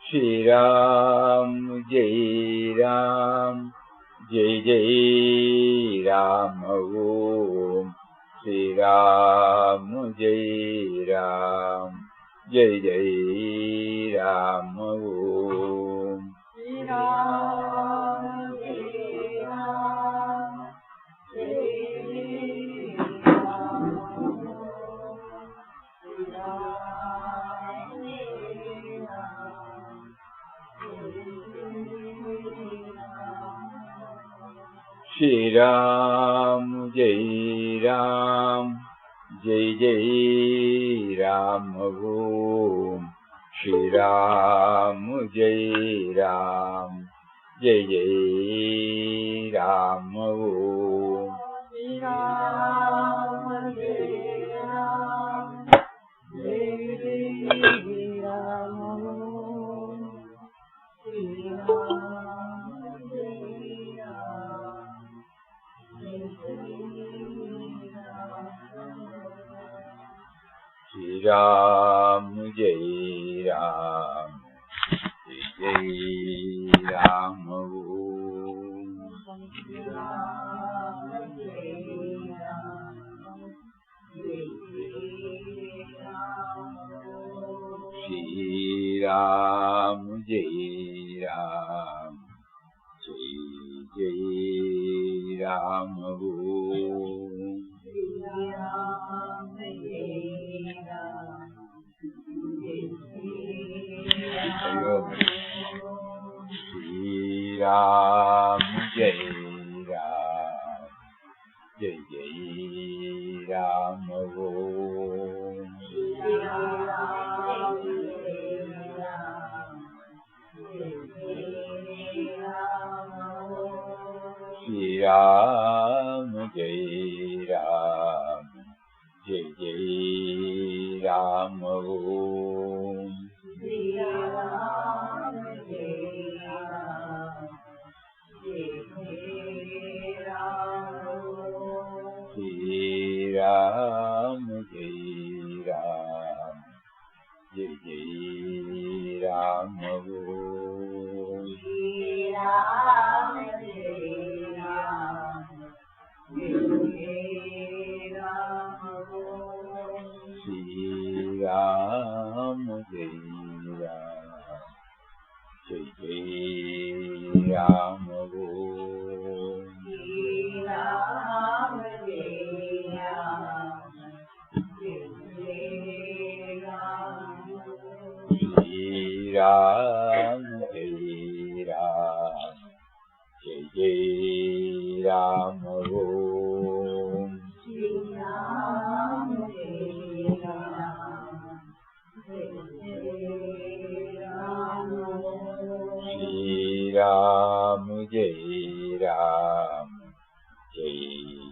Shri Ram Jai Ram Jai Jai Ram Om Shri Ram Jai Ram Jai Jai Ram Om Shri Ram Jai Ram Jai Jai Ram Shri Ram Jai Ram Jai Jai Ram Om Shri Ram Jai Ram Jai Jai Ram Om Shri Ram Jai Ram Jai Jai Ram Om Shri Ram Jai Ram Shri Ram Jai Ram Jai Jai Ram Om Shri Ram Jai Ram Jai Jai Ram Shri Ram Jai Ram Jai Jai Ram Om Shri Ram Jai Ram Jai Jai Ram Shri Ram Jai Ram Jai Jai Ram Om Shri Ram Jai Ram Jai Jai Ram Shri Ram Jai Ram Jai Jai Ram Om Shri Ram Jai Ram Jai Jai Ram Shri Ram Jai Ram Jai Jai Ram Om Shri Ram Jai Ram Jai Jai Ram Shri Ram Jai Ram Jai Jai Ram Om Shri Ram Jai Ram Jai Jai Ram Shri Ram Jai Ram Jai Jai Ram Om Shri Ram Jai Ram Jai Jai Ram Shri Ram Jai Ram Jai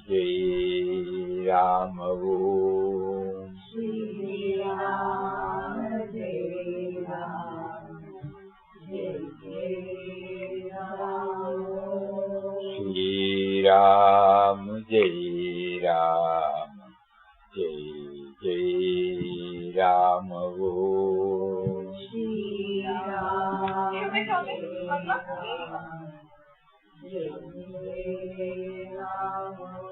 Jai Ram Om Shri Ram Jai Ram Jai Jai Ram Shri Ram Jai Ram Jai Jai Ram Om Shri Ram Jai Ram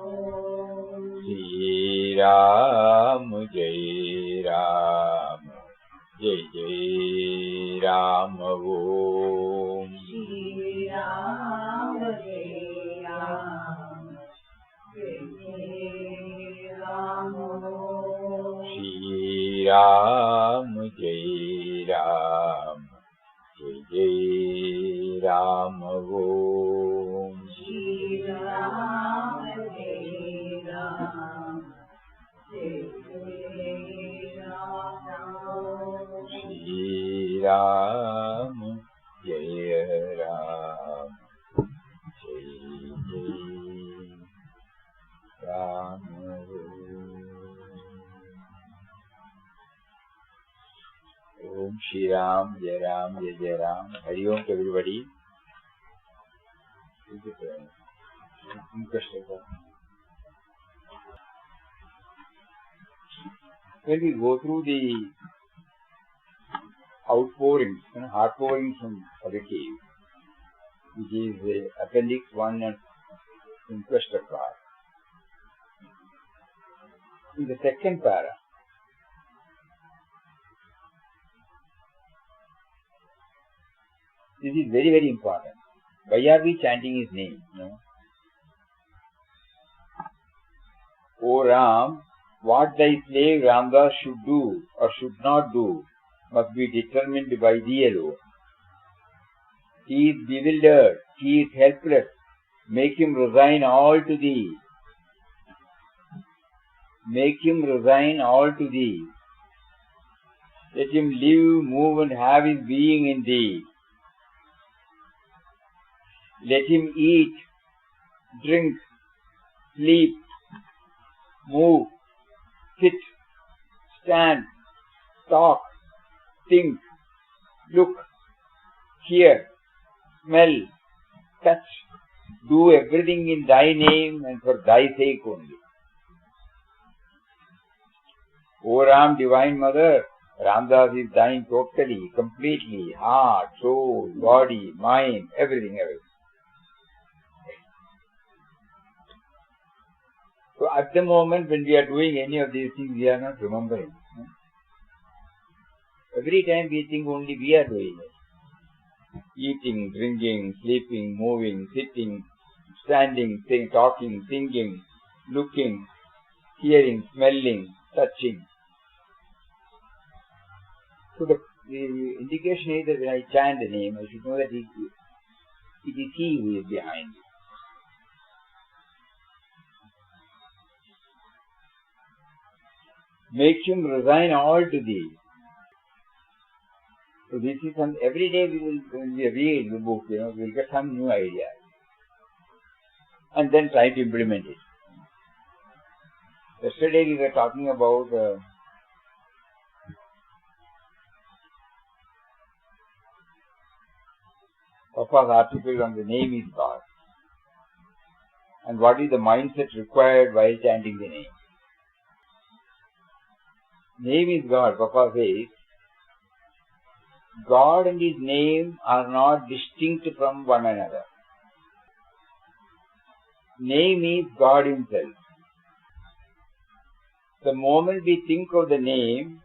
Shri Ram Jai Ram Jai Jai Ram Om Shri Ram Jai Ram Jai Jai Ram Shri Ram Jai Ram Jai Jai Ram Om Shri Ram Jai Ram Jai Jai Ram Shri Ram Jai Ram Jai Jai Ram Om Shri Ram Jai Ram Jai Jai Ram. Hariom to everybody. When we go through the outpourings, heart pourings from the cave, which is Appendix 1 and Inquest of God. In the second para, this is very, very important. Why are we chanting his name? O Ram, what thy slave Ramdas should do or should not do must be determined by thee alone. He is bewildered, he is helpless. Make him resign all to thee. Make him resign all to thee. Let him live, move, and have his being in thee. Let him eat, drink, sleep, move, sit, stand, talk, think, look, hear, smell, touch, do everything in thy name and for thy sake only. O Ram, Divine Mother, Ramdas is thine totally, completely, heart, soul, body, mind, everything. So at the moment when we are doing any of these things, we are not remembering. Every time we think only we are doing it. Eating, drinking, sleeping, moving, sitting, standing, talking, thinking, looking, hearing, smelling, touching. So the indication is that when I chant the name, I should know that it is he who is behind it. Make him resign all to thee. So this is every day when we read the book, we will get some new idea and then try to implement it. Yesterday we were talking about Papa's article on the name is God and what is the mindset required while chanting the name. Name is God. Papa says, God and his name are not distinct from one another. Name is God himself. The moment we think of the name,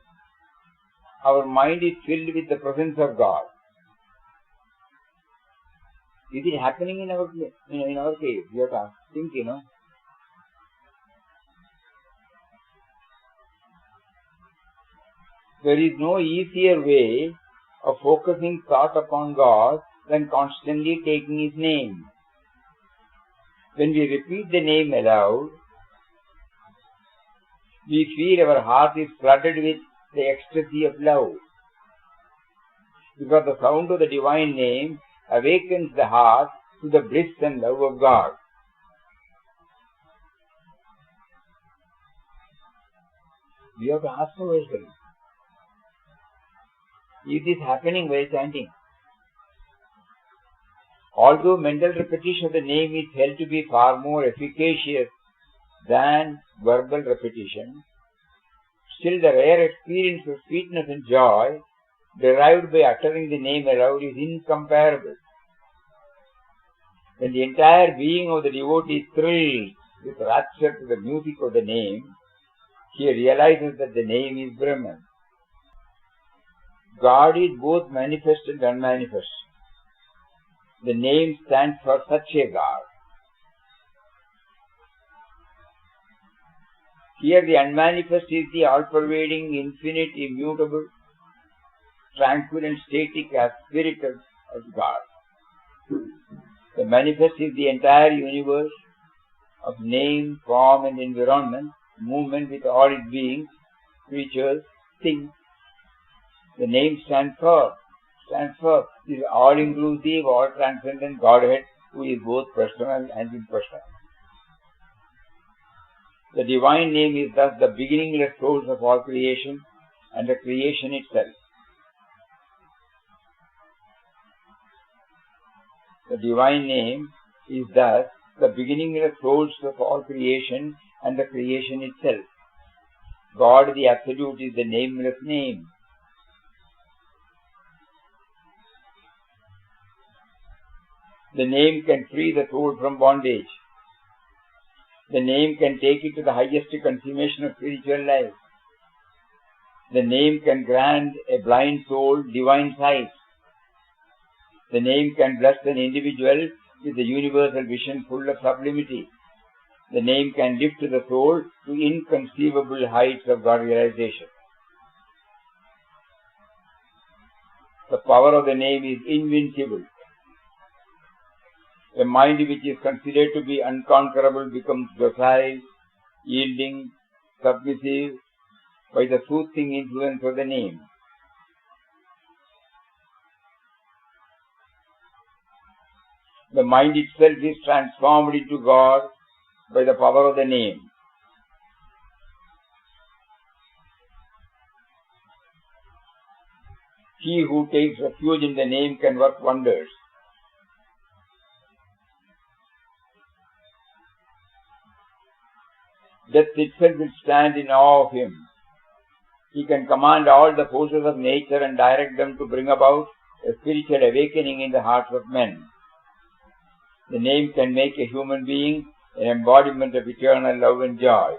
our mind is filled with the presence of God. Is it happening in our case? We have to think, There is no easier way of focusing thought upon God than constantly taking his name. When we repeat the name aloud, we feel our heart is flooded with the ecstasy of love. Because the sound of the divine name awakens the heart to the bliss and love of God. We have to ask ourselves, is this happening while chanting? Although mental repetition of the name is held to be far more efficacious than verbal repetition, still the rare experience of sweetness and joy derived by uttering the name aloud is incomparable. When the entire being of the devotee thrills with rapture to the music of the name, he realizes that the name is Brahman. God is both manifest and unmanifest. The name stands for such a God. Here the unmanifest is the all-pervading, infinite, immutable, tranquil and static as spirit of God. The manifest is the entire universe of name, form and environment, movement with all its beings, creatures, things. The name stands for this all-inclusive, all-transcendent Godhead who is both personal and impersonal. The divine name is thus the beginningless source of all creation and the creation itself. The divine name is thus the beginningless source of all creation and the creation itself. God the Absolute is the nameless name. The name can free the soul from bondage. The name can take it to the highest consummation of spiritual life. The name can grant a blind soul divine sight. The name can bless an individual with the universal vision full of sublimity. The name can lift the soul to inconceivable heights of God realization. The power of the name is invincible. A mind which is considered to be unconquerable becomes docile, yielding, submissive by the soothing influence of the name. The mind itself is transformed into God by the power of the name. He who takes refuge in the name can work wonders. Death itself will stand in awe of him. He can command all the forces of nature and direct them to bring about a spiritual awakening in the hearts of men. The name can make a human being an embodiment of eternal love and joy.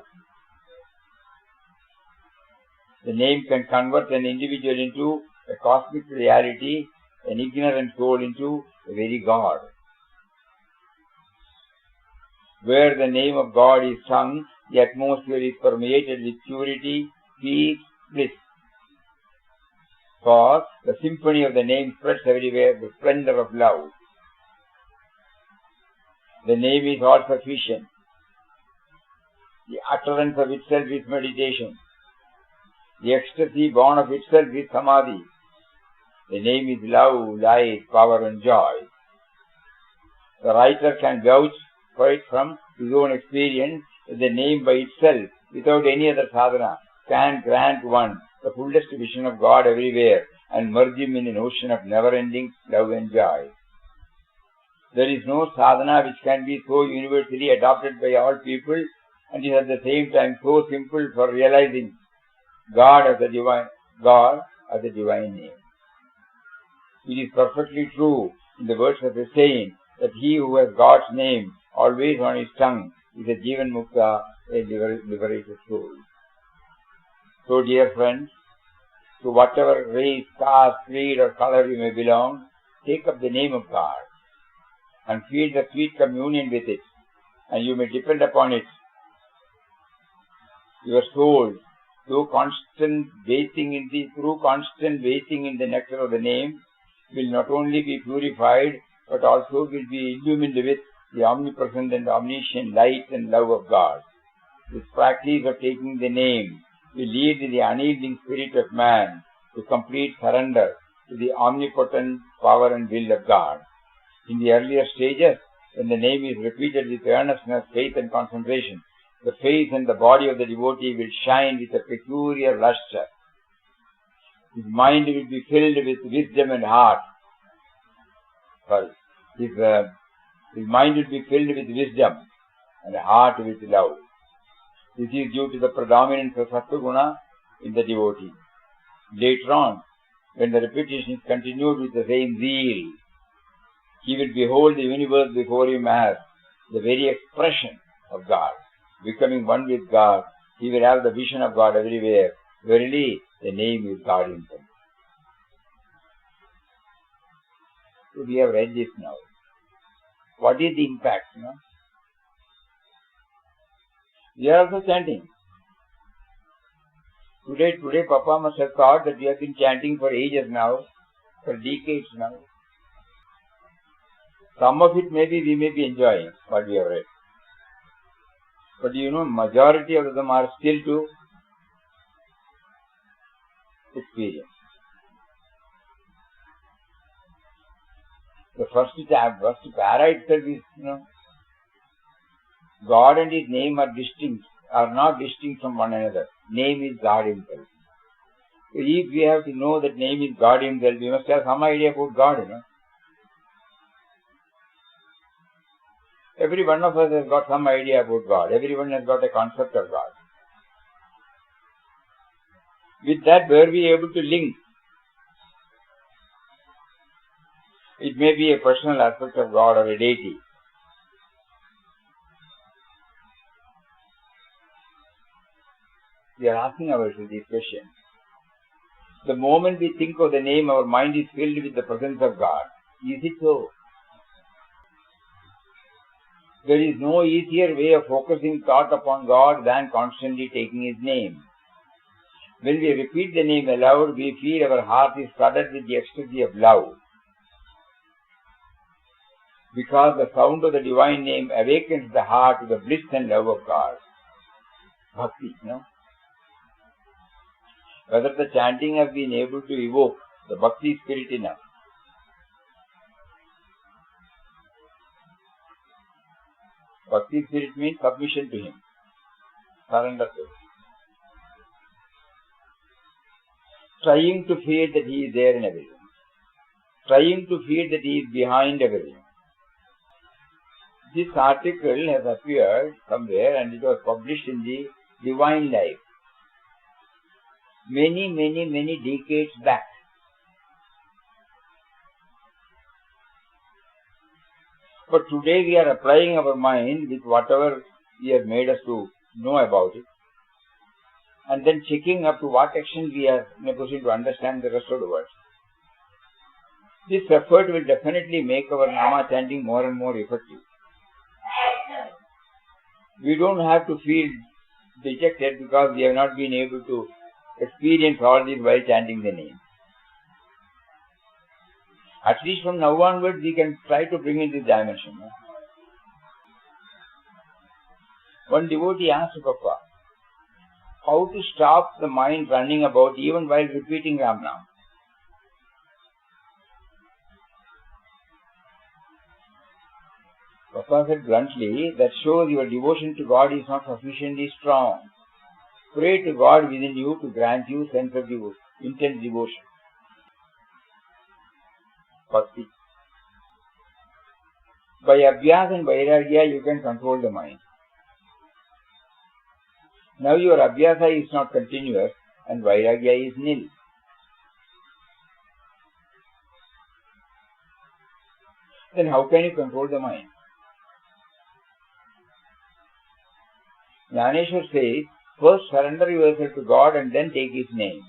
The name can convert an individual into a cosmic reality, an ignorant soul into a very God. Where the name of God is sung, the atmosphere is permeated with purity, peace, bliss. For the symphony of the name spreads everywhere the splendor of love. The name is all sufficient. The utterance of itself is meditation. The ecstasy born of itself is samadhi. The name is love, light, power and joy. The writer can vouch for it from his own experience that the name by itself, without any other sadhana, can grant one the fullest vision of God everywhere and merge him in an ocean of never-ending love and joy. There is no sadhana which can be so universally adopted by all people and is at the same time so simple for realizing God as the divine name. It is perfectly true in the words of the saying that he who has God's name always on his tongue is a Jivan Mukta, a liberated soul. So dear friends, to whatever race, caste, creed or color you may belong, take up the name of God and feel the sweet communion with it, and you may depend upon it. Your soul, through constant bathing in the nectar of the name, will not only be purified, but also will be illumined with the omnipresent and omniscient light and love of God. This practice of taking the name will lead the unyielding spirit of man to complete surrender to the omnipotent power and will of God. In the earlier stages, when the name is repeated with earnestness, faith and concentration, the face and the body of the devotee will shine with a peculiar lustre. His mind will be filled with wisdom and heart. His mind will be filled with wisdom and heart with love. This is due to the predominance of Sattva-guna in the devotee. Later on, when the repetition is continued with the same zeal, he will behold the universe before him as the very expression of God. Becoming one with God, he will have the vision of God everywhere. Verily, the name is God himself. So we have read this now. What is the impact? We are also chanting. Today Papa must have thought that we have been chanting for ages now, for decades now. Some of it maybe we may be enjoying what we have read. But majority of them are still to experience. The first para itself is, God and His name are not distinct from one another. Name is God Himself. So if we have to know that name is God Himself, we must have some idea about God, Every one of us has got some idea about God. Everyone has got a concept of God. With that, were we able to link It may be a personal aspect of God or a deity. We are asking ourselves these questions. The moment we think of the name, our mind is filled with the presence of God. Is it so? There is no easier way of focusing thought upon God than constantly taking His name. When we repeat the name aloud, we feel our heart is flooded with the ecstasy of love. Because the sound of the divine name awakens the heart to the bliss and love of God. Bhakti, no? Whether the chanting has been able to evoke the Bhakti spirit in us. Bhakti spirit means submission to Him, surrender to Him. Trying to feel that He is there in everything. Trying to feel that He is behind everything. This article has appeared somewhere and it was published in the Divine Life many decades back. But today we are applying our mind with whatever He has made us to know about it, and then checking up to what extent we are in a position to understand the rest of the words. This effort will definitely make our Nama chanting more and more effective. We don't have to feel dejected because we have not been able to experience all this while chanting the name. At least from now onwards, we can try to bring in this dimension. One devotee asked Papa, how to stop the mind running about even while repeating Ram Nam? Papa said bluntly, that shows your devotion to God is not sufficiently strong. Pray to God within you to grant you sense of intense devotion. Bhakti. By Abhyas and Vairagya, you can control the mind. Now your Abhyasa is not continuous and Vairagya is nil. Then how can you control the mind? Jnaneshwar says, first surrender yourself to God and then take His name.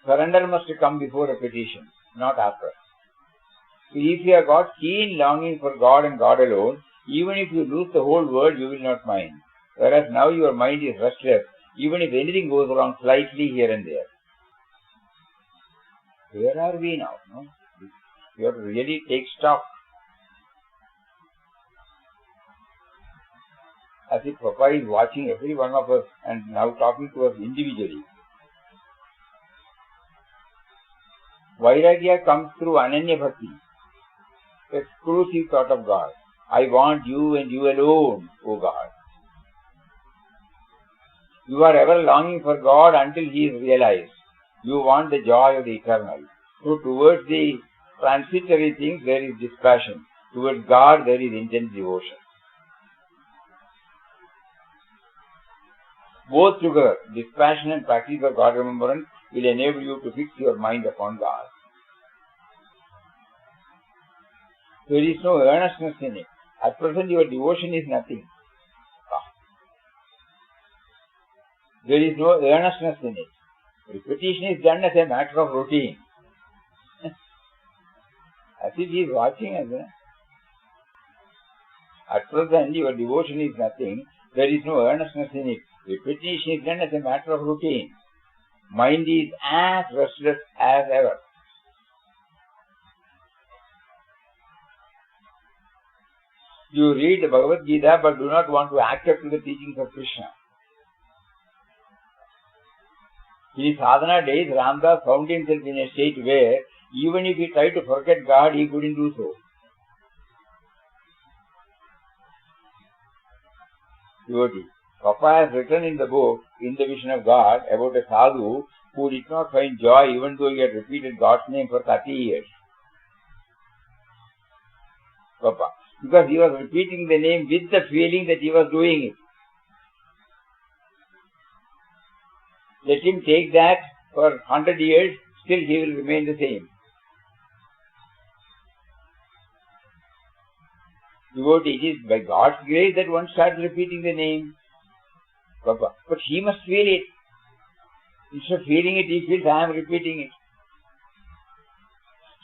Surrender must come before repetition, not after. So if you have got keen longing for God and God alone, even if you lose the whole world, you will not mind. Whereas now your mind is restless, even if anything goes wrong slightly here and there. Where are we now? No? You have to really take stock. As if Papa is watching every one of us and now talking to us individually. Vairagya comes through Ananya Bhakti, exclusive thought of God. I want you and you alone, O God. You are ever longing for God until He is realized. You want the joy of the eternal. So towards the transitory things there is dispassion. Towards God there is intense devotion. Both together, dispassion and practice of God remembrance, will enable you to fix your mind upon God. There is no earnestness in it. At present your devotion is nothing. There is no earnestness in it. Repetition is done as a matter of routine. As if He is watching us. At present your devotion is nothing. There is no earnestness in it. Repetition is done as a matter of routine. Mind is as restless as ever. You read the Bhagavad Gita but do not want to act up to the teachings of Krishna. In his sadhana days, Ramdas found himself in a state where even if he tried to forget God, he couldn't do so. Devotee, Papa has written in the book, In the Vision of God, about a sadhu who did not find joy even though he had repeated God's name for 30 years. Papa, because he was repeating the name with the feeling that he was doing it. Let him take that for 100 years, still he will remain the same. Devotee, it is by God's grace that one starts repeating the name. Papa. But he must feel it. Instead of feeling it, he feels, I am repeating it.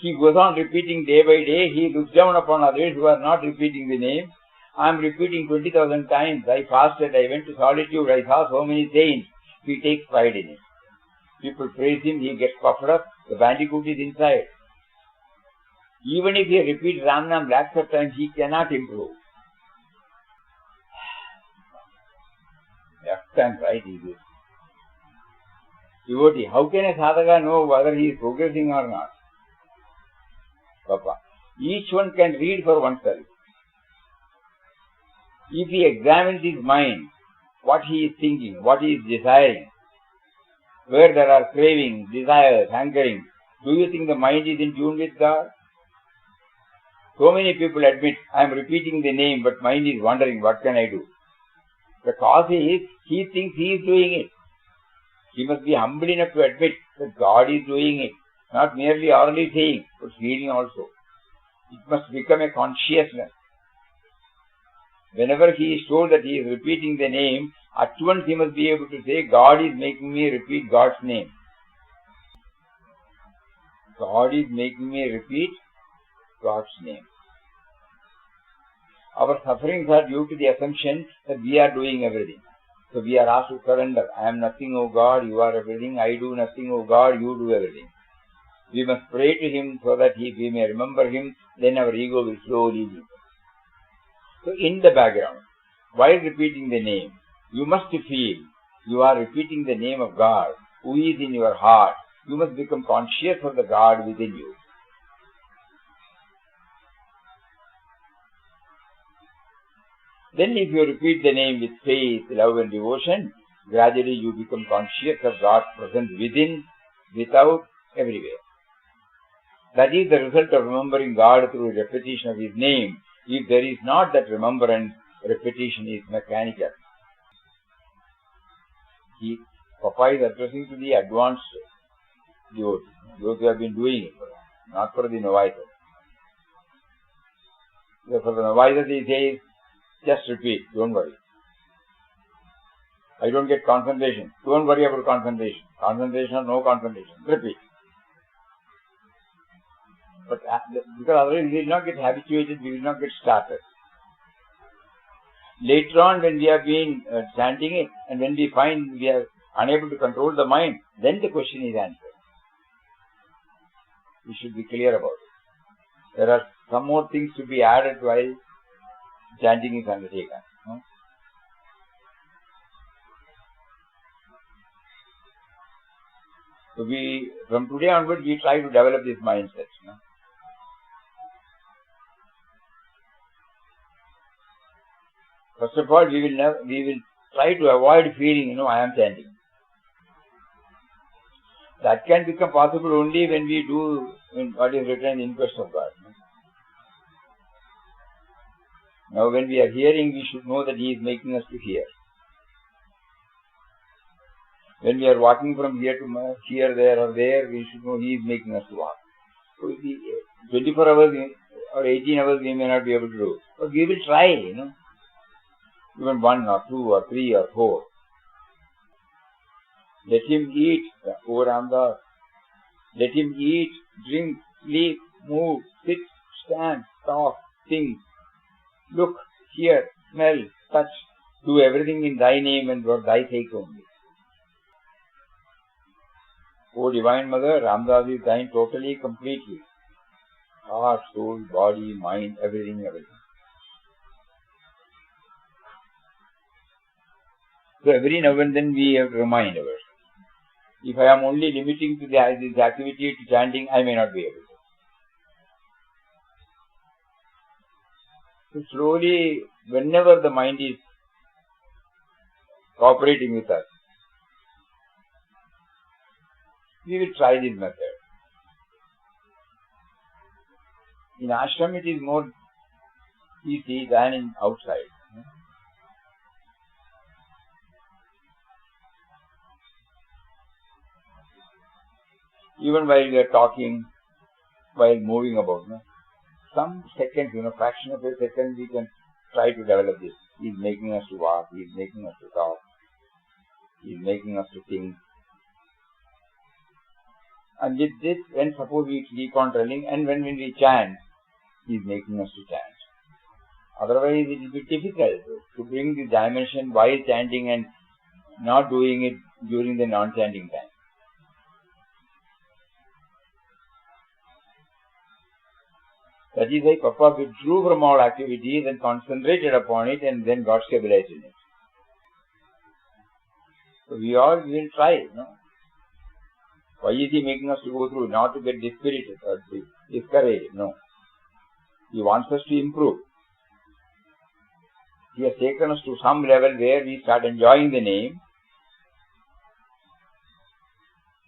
He goes on repeating day by day. He looks down upon others who are not repeating the name. I am repeating 20,000 times. I fasted, I went to solitude, I saw so many saints. He takes pride in it. People praise him, he gets puffed up. The bandicoot is inside. Even if he repeats Ram Nam lakhs of times, he cannot improve. Left and right is it. Devotee, how can a sadhaka know whether he is progressing or not? Papa, each one can read for oneself. If he examines his mind, what he is thinking, what he is desiring, where there are cravings, desires, hankering, do you think the mind is in tune with God? So many people admit, I am repeating the name, but mind is wondering, what can I do? The cause is, he thinks he is doing it. He must be humble enough to admit that God is doing it, not merely orally saying, but feeling also. It must become a consciousness. Whenever he is told that he is repeating the name, at once he must be able to say, God is making me repeat God's name. God is making me repeat God's name. Our sufferings are due to the assumption that we are doing everything. So we are asked to surrender. I am nothing, O God, you are everything. I do nothing, O God, you do everything. We must pray to him so that we may remember him, then our ego will slowly leave. So in the background, while repeating the name, you must feel you are repeating the name of God who is in your heart. You must become conscious of the God within you. Then if you repeat the name with faith, love and devotion, gradually you become conscious of God's presence within, without, everywhere. That is the result of remembering God through repetition of his name. If there is not that remembrance, repetition is mechanical. Papa is addressing to the advanced devotees, those who have been doing it, not for the novices. For the novices he says, just repeat, don't worry. I don't get concentration. Don't worry about concentration. Concentration or no concentration. Repeat. But because otherwise we will not get habituated, we will not get started. Later on when we have been chanting it and when we find we are unable to control the mind, then the question is answered. We should be clear about it. There are some more things to be added while chanting is undertaken. So from today onward, we try to develop this mindset. First of all, we will try to avoid feeling, I am chanting. That can become possible only when we do what is written in Quest of God. Now when we are hearing, we should know that he is making us to hear. When we are walking from here to here, there or there, we should know he is making us to walk. So 24 hours or 18 hours we may not be able to do. But we will try, Even 1 or 2 or 3 or 4. Let him eat, O Ramdas. Let him eat, drink, sleep, move, sit, stand, talk, think, look, hear, smell, touch. Do everything in thy name and for thy sake only. O Divine Mother, Ramdas is thine totally, completely. Heart, soul, body, mind, everything. So every now and then we have to remind ourselves. If I am only limiting to this activity to chanting, I may not be able to. So slowly, whenever the mind is cooperating with us, we will try this method. In ashram it is more easy than in outside. Even while we are talking, while moving about, no? Some seconds, fraction of a second, we can try to develop this. He is making us to walk, He is making us to talk, He is making us to think. And with this, when suppose we keep on telling, and when we chant, He is making us to chant. Otherwise, it will be difficult to bring this dimension while chanting and not doing it during the non-chanting time. That is why Papa withdrew from all activities and concentrated upon it and then got stabilized in it. So we all will try, no? Why is He making us to go through? Not to get dispirited or discouraged, no. He wants us to improve. He has taken us to some level where we start enjoying the name.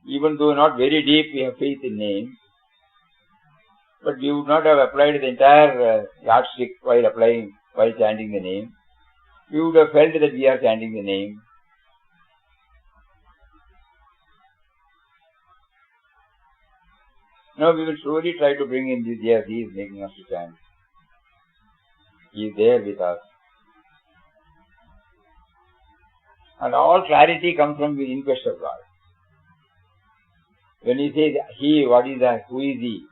Even though not very deep, we have faith in name. But we would not have applied the entire yardstick while chanting the name. We would have felt that we are chanting the name. Now we will slowly try to bring in this, yes, He is making us to chant. He is there with us. And all clarity comes from the inquest of God. When He says, He, what is that? Who is He?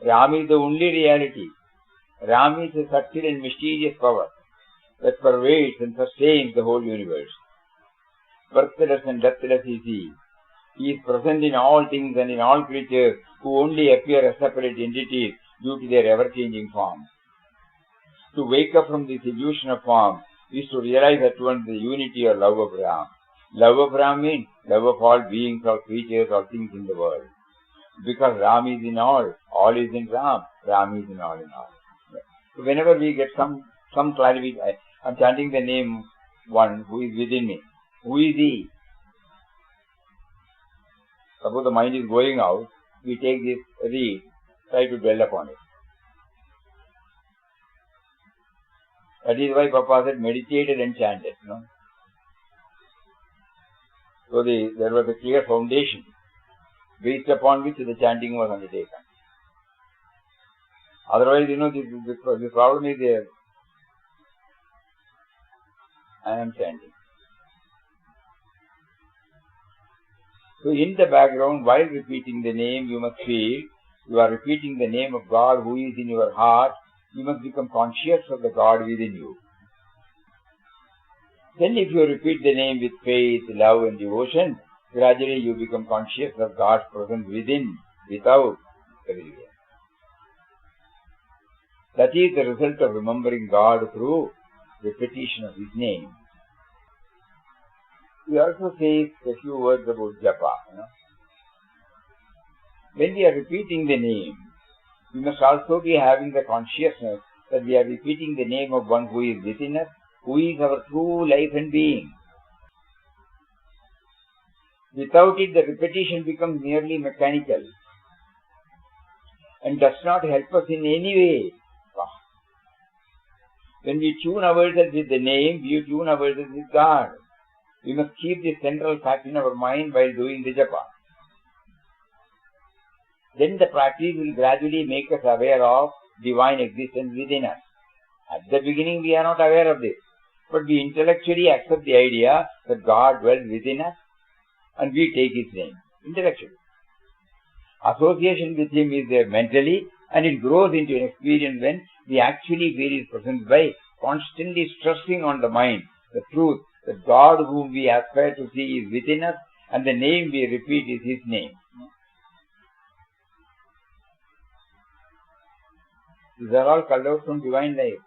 Ram is the only reality. Ram is a subtle and mysterious power that pervades and sustains the whole universe. Birthless and deathless is He. He is present in all things and in all creatures who only appear as separate entities due to their ever-changing form. To wake up from this illusion of form is to realize at once the unity or love of Ram. Love of Ram means love of all beings, all creatures, all things in the world. Because Ram is in all is in Ram, Ram is in all in all. So whenever we get some clarity, I am chanting the name one who is within me. Who is He? Suppose the mind is going out, we take this reed, try to dwell upon it. That is why Papa said meditated and chanted. No? So there was a clear foundation based upon which the chanting was undertaken. Otherwise, the problem is there. I am chanting. So in the background, while repeating the name, you must feel you are repeating the name of God who is in your heart. You must become conscious of the God within you. Then if you repeat the name with faith, love and devotion, gradually you become conscious of God's presence within, without, everywhere. That is the result of remembering God through repetition of His name. We also say a few words about japa. When we are repeating the name, we must also be having the consciousness that we are repeating the name of one who is within us, who is our true life and being. Without it, the repetition becomes merely mechanical and does not help us in any way. When we tune ourselves with the name, we tune ourselves with God. We must keep this central fact in our mind while doing the japa. Then the practice will gradually make us aware of divine existence within us. At the beginning we are not aware of this, but we intellectually accept the idea that God dwells within us and we take His name, intellectually. Association with Him is there mentally, and it grows into an experience when we actually feel His presence by constantly stressing on the mind the truth that God whom we aspire to see is within us and the name we repeat is His name. These are all called out from divine life.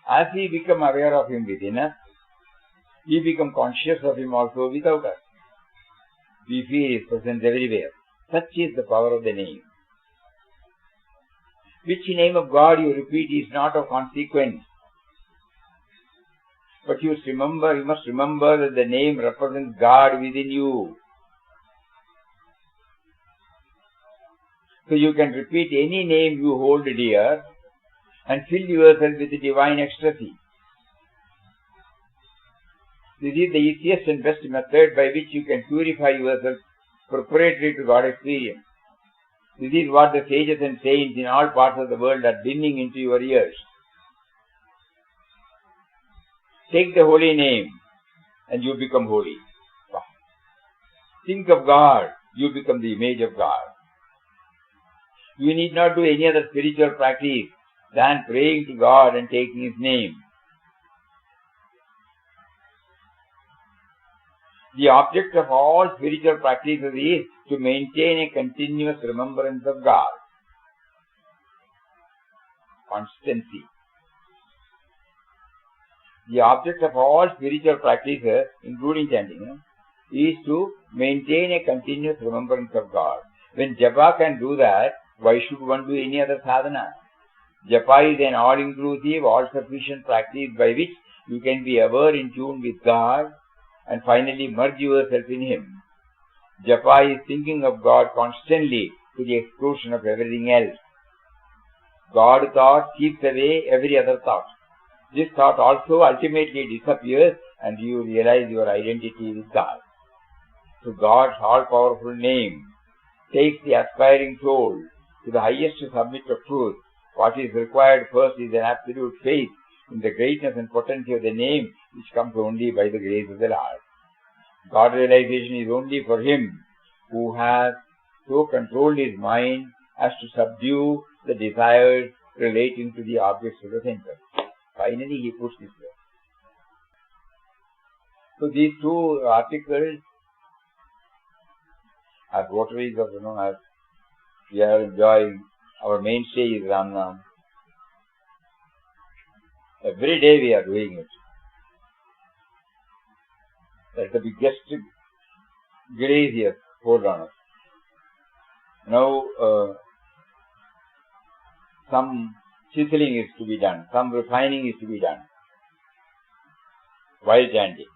As we become aware of Him within us, we become conscious of Him also without us. We feel His presence everywhere. Such is the power of the name. Which name of God you repeat is not of consequence. But you must remember that the name represents God within you. So you can repeat any name you hold dear and fill yourself with divine ecstasy. This is the easiest and best method by which you can purify yourself preparatory to God experience. This is what the sages and saints in all parts of the world are dinning into your ears. Take the holy name and you become holy. Think of God, you become the image of God. You need not do any other spiritual practice than praying to God and taking His name. The object of all spiritual practices is to maintain a continuous remembrance of God. Constancy. The object of all spiritual practices, including chanting, is to maintain a continuous remembrance of God. When japa can do that, why should one do any other sadhana? Japa is an all-inclusive, all-sufficient practice by which you can be ever in tune with God and finally merge yourself in Him. Japa is thinking of God constantly to the exclusion of everything else. God thought keeps away every other thought. This thought also ultimately disappears and you realize your identity with God. So God's all-powerful name takes the aspiring soul to the highest summit of truth. What is required first is an absolute faith in the greatness and potency of the name, which comes only by the grace of the Lord. God realization is only for him who has so controlled his mind as to subdue the desires relating to the objects of the senses. Finally, he puts this way. So these two articles are votaries of, as we are enjoying, our mainstay is Ramnam. Every day we are doing it. That's the biggest grace here poured on us. Now, some chiseling is to be done, some refining is to be done while chanting.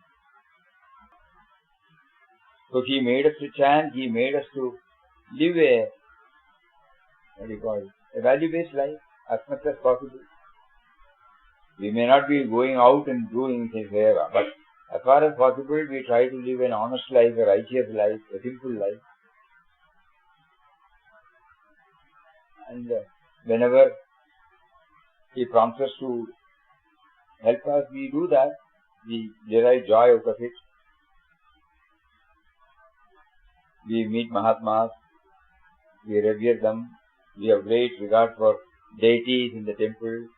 So he made us to chant, he made us to live a value-based life as much as possible. We may not be going out and doing things there, but as far as possible, we try to live an honest life, a righteous life, a simple life. And whenever he prompts us to help us, we do that. We derive joy out of it. We meet Mahatmas, we revere them, we have great regard for deities in the temple,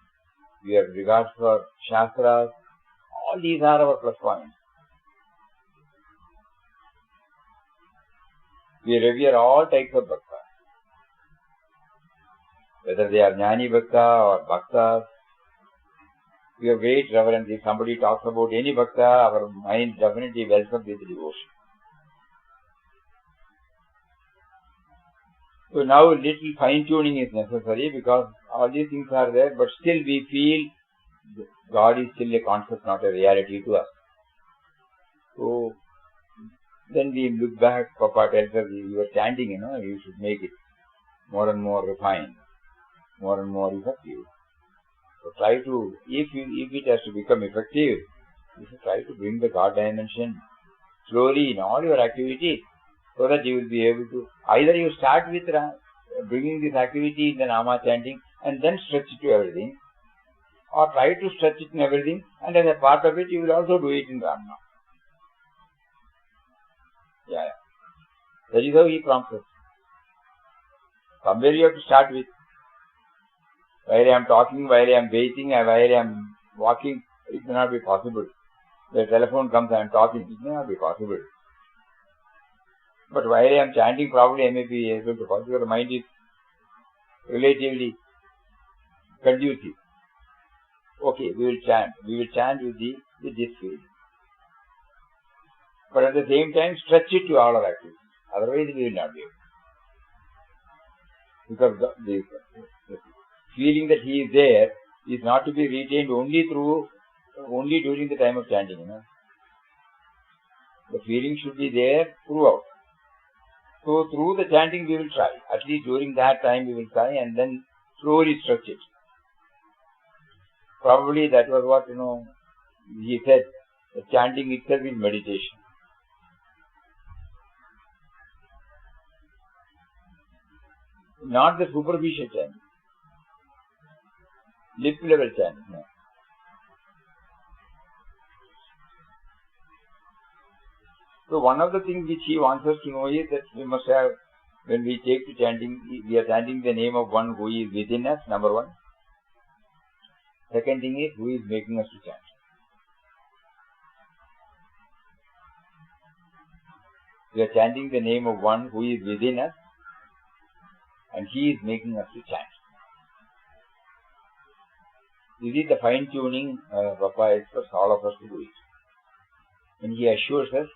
we have regard for Shastras. All these are our plus points. We revere all types of bhakta. Whether they are Jnani Bhakta or Bhaktas, we have great reverence. If somebody talks about any Bhakta, our mind definitely wells up with devotion. So now little fine-tuning is necessary because all these things are there, but still we feel God is still a concept, not a reality to us. So then we look back, Papa tells us, you are chanting, you should make it more and more refined, more and more effective. So try to, if it has to become effective, you should try to bring the God dimension slowly in all your activities, so that you will be able to, either you start with bringing this activity in the Nama chanting and then stretch it to everything, or try to stretch it in everything and as a part of it you will also do it in Ramnam. Yeah. That is how he prompts us. Somewhere you have to start with. While I am talking, while I am bathing, while I am walking, it may not be possible. The telephone comes, I am talking, it may not be possible. But while I am chanting, probably I may be able to, because your mind is relatively conducive. Okay, we will chant. We will chant with this feeling. But at the same time, stretch it to all our activities. Otherwise, we will not be able. Because the feeling that he is there is not to be retained only during the time of chanting. The feeling should be there throughout. So through the chanting we will try. At least during that time we will try and then slowly stretch it. Probably that was what, he said. The chanting itself is meditation. Not the superficial chanting, lip level chanting. No. So one of the things which he wants us to know is that we must have, when we take to chanting, we are chanting the name of one who is within us, number one. Second thing is, who is making us to chant. We are chanting the name of one who is within us, and he is making us to chant. This is the fine-tuning Papa expects all of us to do it. And he assures us,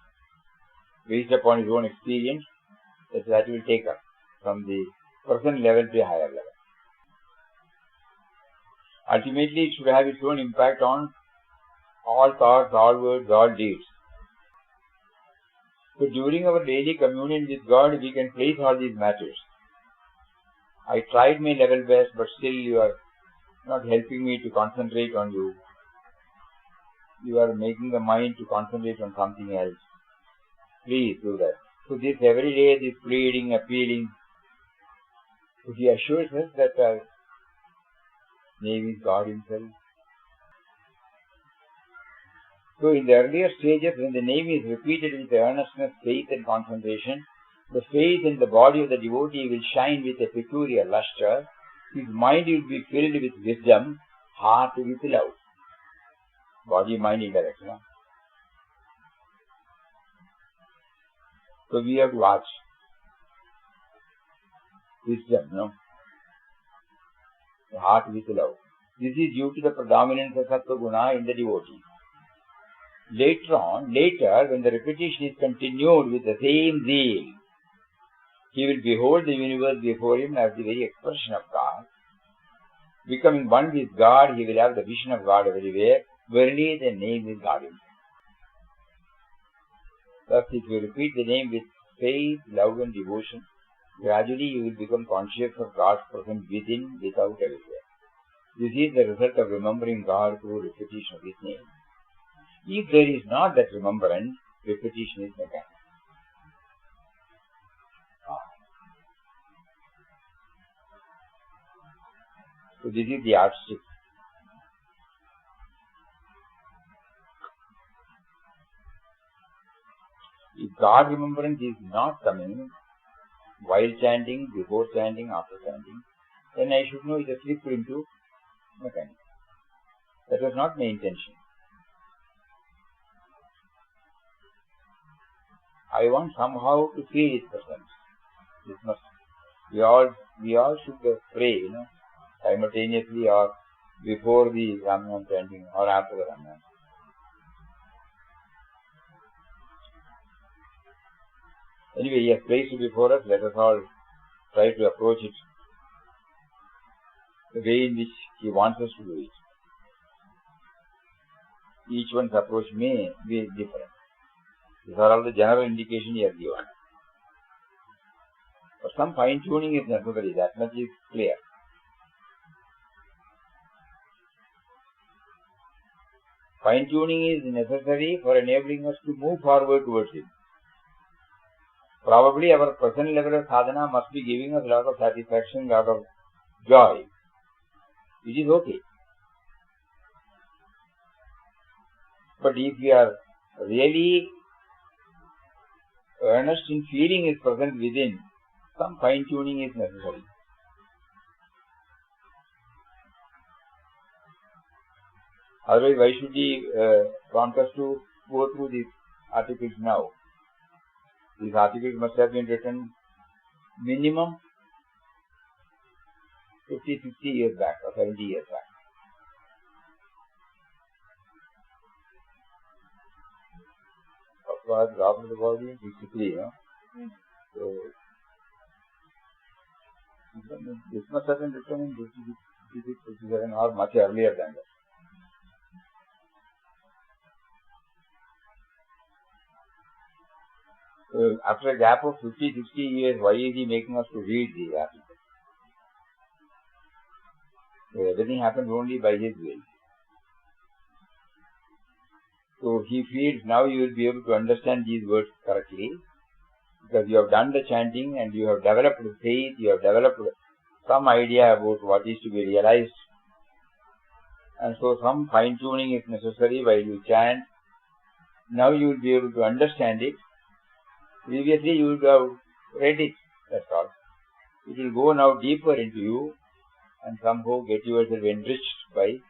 based upon his own experience, that will take us from the present level to a higher level. Ultimately, it should have its own impact on all thoughts, all words, all deeds. So during our daily communion with God, we can place all these matters. I tried my level best, but still you are not helping me to concentrate on you. You are making the mind to concentrate on something else. Please do that. So this every day, this pleading, appealing. So he assures us that our name is God himself. So in the earlier stages, when the name is repeated with earnestness, faith and concentration, the faith in the body of the devotee will shine with a peculiar lustre. His mind will be filled with wisdom, heart with love. Body, mind, intellect. No? So we have to watch. Wisdom, no? The heart with love. This is due to the predominance of Sattva Guna in the devotee. Later, when the repetition is continued with the same zeal, he will behold the universe before him as the very expression of God. Becoming one with God, he will have the vision of God everywhere. Verily, the name is God himself. Thus, if you repeat the name with faith, love and devotion, gradually you will become conscious of God's presence within, without, everywhere. This is the result of remembering God through repetition of His name. If there is not that remembrance, repetition is mechanical. So this is the yardstick. If God remembrance is not coming while chanting, before chanting, after chanting, then I should know it has slipped into mechanics. That was not my intention. I want somehow to feel His presence. This must. We all should pray, simultaneously or before the Ramnam chanting or after the Ramnam. Anyway, He has placed before us. Let us all try to approach it the way in which He wants us to do it. Each one's approach may be different. These are all the general indications He has given. But some fine-tuning is necessary. That much is clear. Fine-tuning is necessary for enabling us to move forward towards Him. Probably our present level of sadhana must be giving us a lot of satisfaction, a lot of joy. It is okay. But if we are really earnest in feeling His presence within, some fine-tuning is necessary. Otherwise, why should He want us to go through these articles now? These articles must have been written minimum 50, 60 years back or 70 years back. Of course, after the body in 63, So, this must have been written in 56, 57 or much earlier than that. So, after a gap of 50, 60 years, why is He making us to read these articles? So, everything happens only by His will. So he feels now you will be able to understand these words correctly, because you have done the chanting and you have developed faith, you have developed some idea about what is to be realized. And so some fine-tuning is necessary while you chant. Now you will be able to understand it. Previously you would have read it, that's all. It will go now deeper into you and somehow get yourself enriched by.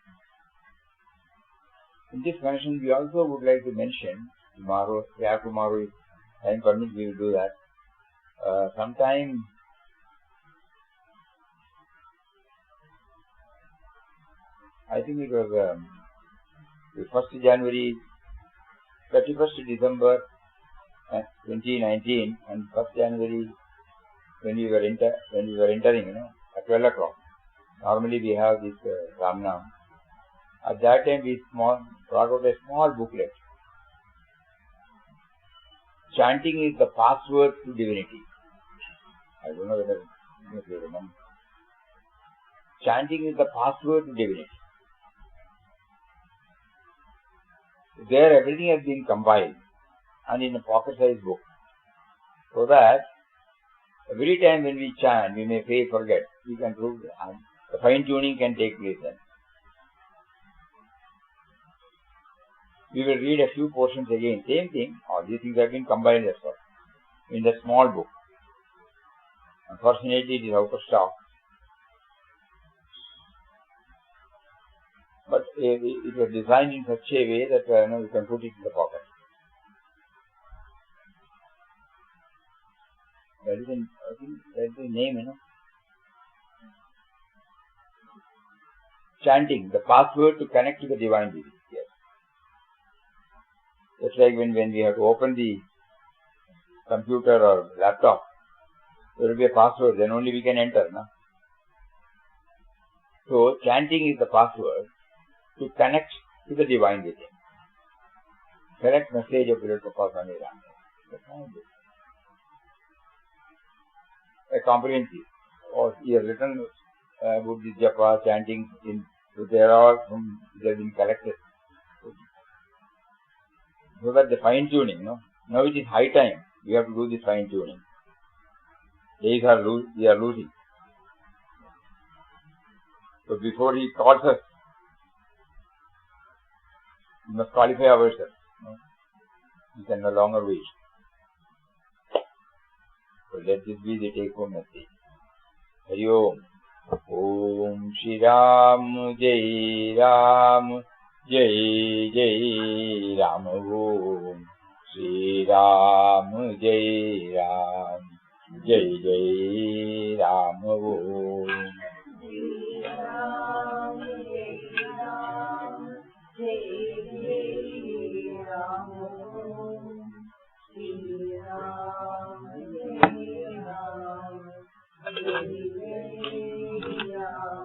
In this connection, we also would like to mention, tomorrow, if time permits, we will do that. Sometime I think it was the 1st January, 31st December 2019 and 1st January when we were entering, at 12 o'clock. Normally we have this Ramnam. At that time we brought out a small booklet. Chanting is the password to divinity. I don't know whether you remember. Chanting is the password to divinity. There everything has been compiled and in a pocket-sized book, so that every time when we chant, we may forget. We can prove the fine-tuning can take place then. We will read a few portions again. Same thing. All these things have been combined as well in that small book. Unfortunately, it is out of stock. But it was designed in such a way that you can put it in the pocket. That is the name, Chanting, the password to connect to the divine being. Yes. Just like when we have to open the computer or laptop, there will be a password, then only we can enter. No? So, chanting is the password to connect to the divine within. Correct message of Lord Papa Swami Ram. A comprehensive. Or he has written about the japa, chanting, so they are all they have been collected. So that the fine tuning, now it is high time. We have to do this fine tuning. Days we are losing. So before he calls us, we must qualify ourselves. We can no longer wait. So let this be the take home message. Hari Om. Om Shri Ram Jai Ram Jai Jai Ram Om Shri Ram Jai Ram Jai Jai Ram Om Shri Ram Jai Ram Jai Jai Ram Om Shri Ram Jai Ram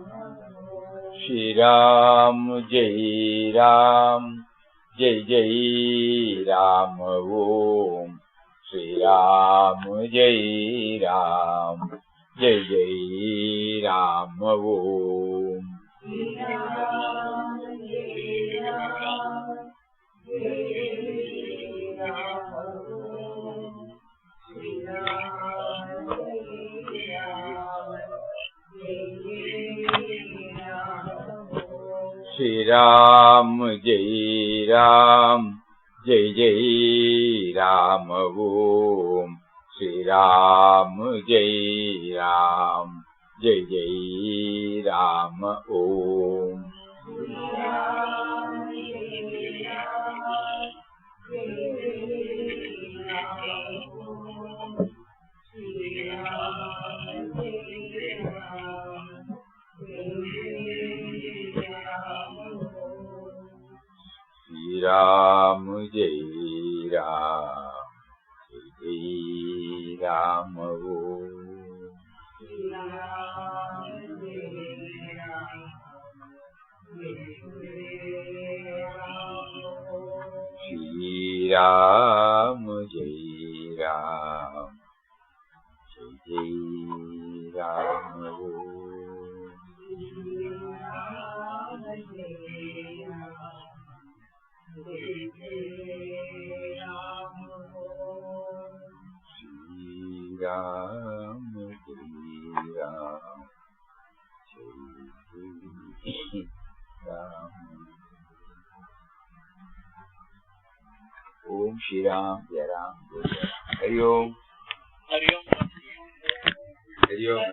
Shri Ram Jai Ram Jai Jai Ram Om Shri Ram Jai Ram Jai Jai Ram Om Shri Ram Jai Ram Jai Ram Om Shri Ram Jai Ram Shri Ram Jai Ram Jai Jai Ram Om Shri Ram Jai Ram Jai Jai Ram Om Shri Ram Jai Ram Shri Ram Jai Ram Shri Ram Jai Ram Jai Ram Om Shri Ram Jai Ram Shri Ram Jai Ram Jai Ram Om Shri Ram Jai Ram Ram Jai Ram Jai Ram. Om Shri Ram Jai Ram Jai Ram. Hari Om. Hari Om. Hari Om.